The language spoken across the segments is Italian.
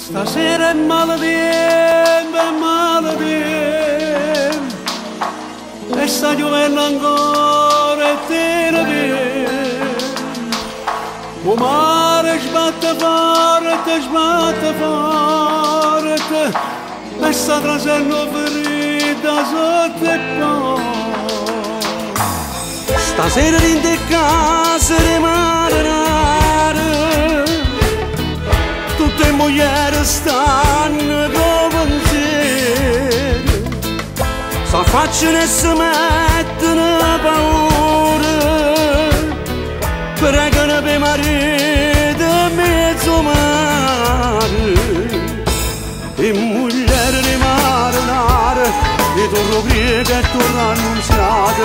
Stasera è male tempo, è male tempo, e sta giovendo ancora e te ne tempo. O mare sbatte forte, e sta trasendo ferita sotto e poi. Stasera in te casa rimarrare, tutte mogliere stanno con pensiero, s'affacciano e si mettono paura, pregano per marito in mezzo mare. E mogliere rimarrare, e torno priega e torno annunziate,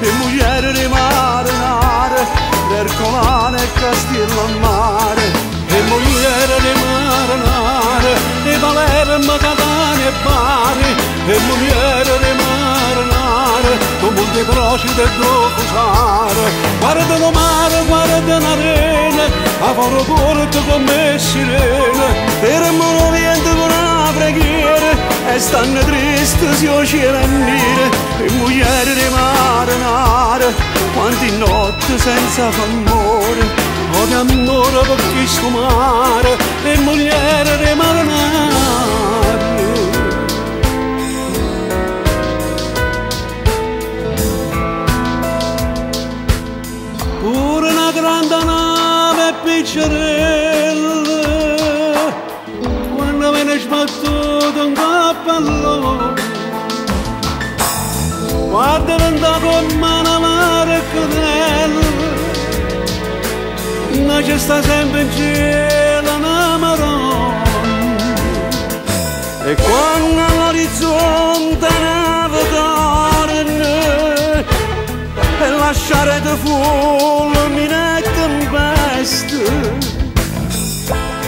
e mogliere rimarrare, per colane e castiello a mare. E mogliere rimarrare, e Palermo, Catania e Bari, e mogliere rimarrare, con Monte Procida e Docusare. Guarda lo mare, guarda l'arena, a foro porto con me sirene, per mono viento con una preghiera, e stanno tristi si occhiano a nire. E mogliere rimarrare, quanti notti senza famore, o di amore per chi sto mare, e mogliere rimarrare. Pure una grande nave piccerella, quando viene sbattuto un cappello, guarda venta con mano amare e cadella, ma c'è sta sempre in cielo una maronna. E quando all'orizzonte neve torna, e lasciare da fulmine e tempeste,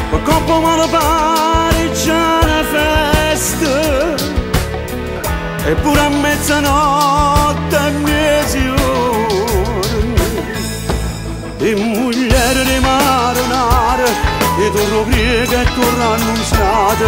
ma coppo male pare c'è una festa, eppure a mezzanotte e mezzogiorno. E mogliere rimarrare, e torno priega e torno annunziate,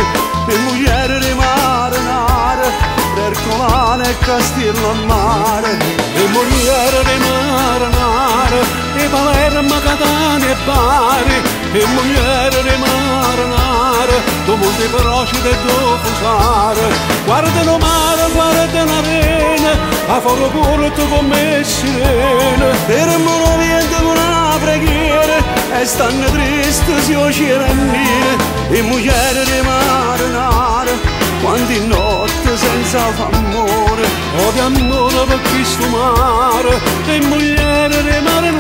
e mogliere rimarrare, per colane e castiello a mare. E mogliere rimarrare, e Palermo, Catania e Bari, e mogliere rimarrare, con Monte Procida e Docusare. Guarda lo mare, guarda l'arena, a foro porto con me sirene, per mono viento con una preghiera, e stanno tristi si occhiano a nire. E mogliere rimarrare, quanti notti senza famore, o di amore per chi sto mare, e mogliere rimarrare.